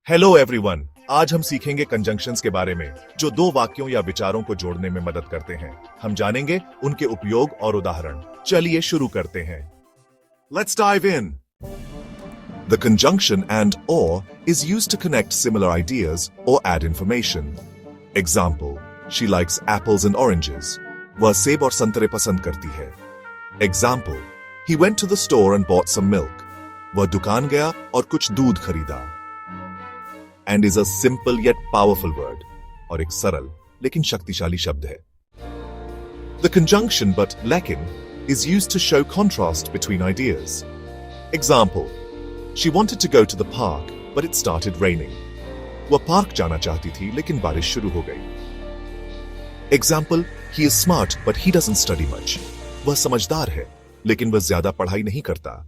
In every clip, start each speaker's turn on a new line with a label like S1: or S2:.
S1: Hello everyone, आज हम सीखेंगे कंजंक्शंस के बारे में जो दो वाक्यों या विचारों को जोड़ने में मदद करते हैं। हम जानेंगे उनके उपयोग और उदाहरण। चलिए शुरू करते हैं। Let's dive in. The conjunction and or is used to connect similar ideas or add information. Example: She likes apples and oranges. वह सेब और संतरे पसंद करती है। Example: He went to the store and bought some milk. वह दुकान गया और कुछ दूध खरीदा। And is a simple yet powerful word, और एक सरल लेकिन शक्तिशाली शब्द है। The conjunction but lekin is used to show contrast between ideas. Example: She wanted to go to the park, but it started raining. वह पार्क जाना चाहती थी लेकिन बारिश शुरू हो गई। Example: He is smart but he doesn't study much. वह समझदार है लेकिन वह ज्यादा पढ़ाई नहीं करता।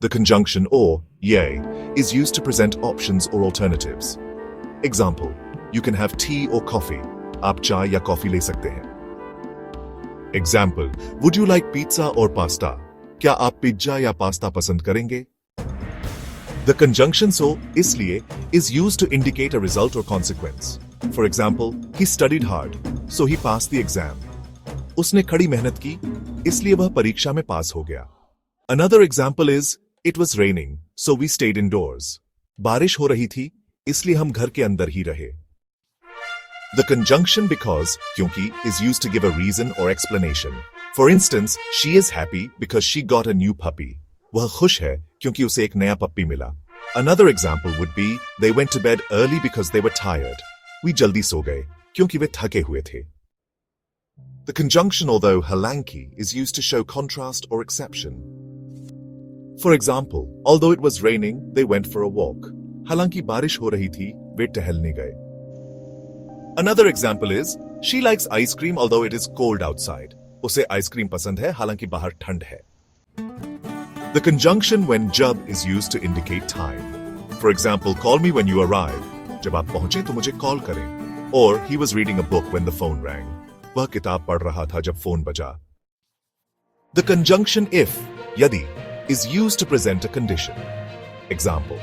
S1: The conjunction or, yea, is used to present options or alternatives. Example: You can have tea or coffee. आप चाय या कॉफी ले सकते हैं। Example: Would you like pizza or pasta? क्या आप पिज्जा या पास्ता पसंद करेंगे? The conjunction so, इसलिए, is used to indicate a result or consequence. For example, he studied hard, so he passed the exam. उसने कड़ी मेहनत की, इसलिए वह परीक्षा में पास हो गया। Another example is, It was raining, so we stayed indoors. बारिश हो रही थी, इसलिए हम घर के अंदर ही रहे। The conjunction because, क्योंकि, is used to give a reason or explanation. For instance, she is happy because she got a new puppy. वह खुश है क्योंकि उसे एक नया पप्पी मिला। Another example would be, they went to bed early because they were tired. वे जल्दी सो गए क्योंकि वे थके हुए थे। The conjunction although halanki is used to show contrast or exception. For example, although it was raining, they went for a walk. हालांकि बारिश हो रही थी, वे टहलने गए। Another example is, she likes ice cream although it is cold outside. उसे ice cream पसंद है, हालांकि बाहर ठंड है। The conjunction when jab is used to indicate time. For example, call me when you arrive. जब आप पहुंचे तो मुझे कॉल करें। Or he was reading a book when the phone rang. वह किताब पढ़ रहा था जब फोन बजा। The conjunction if, यदि, is used to present a condition. Example: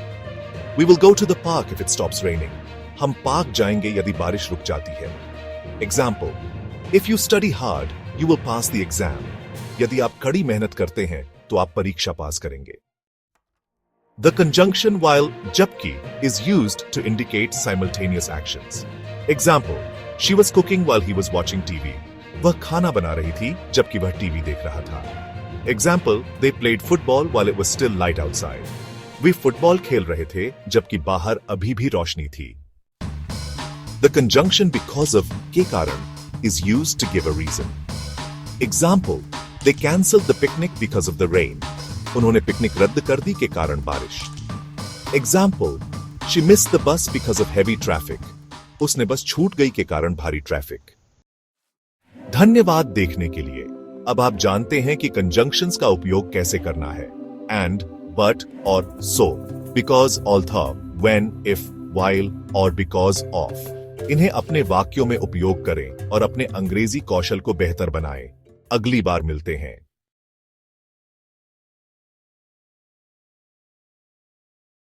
S1: We will go to the park if it stops raining. हम park जाएंगे यदि बारिश रुक जाती है। Example: If you study hard, you will pass the exam. यदि आप कड़ी मेहनत करते हैं तो आप परीक्षा पास करेंगे। The conjunction while जबकि is used to indicate simultaneous actions. Example: She was cooking while he was watching TV. वह खाना बना रही थी जबकि वह टीवी देख रहा था। Example: They played football while it was still light outside. Way football खेल रहे थे जबकि बाहर अभी भी रोशनी थी। The conjunction because of के कारण is used to give a reason. Example: They cancelled the picnic because of the rain. उन्होंने पिकनिक रद्द कर दी के कारण बारिश। Example: She missed the bus because of heavy traffic. उसने बस छूट गई के कारण भारी ट्रैफिक। धन्यवाद देखने के लिए। अब आप जानते हैं कि कंजंक्शंस का उपयोग कैसे करना है। एंड, बट और सो, because, although, when, if, while और बिकॉज ऑफ। इन्हें अपने वाक्यों में उपयोग करें और अपने अंग्रेजी कौशल को बेहतर बनाएं। अगली बार मिलते हैं।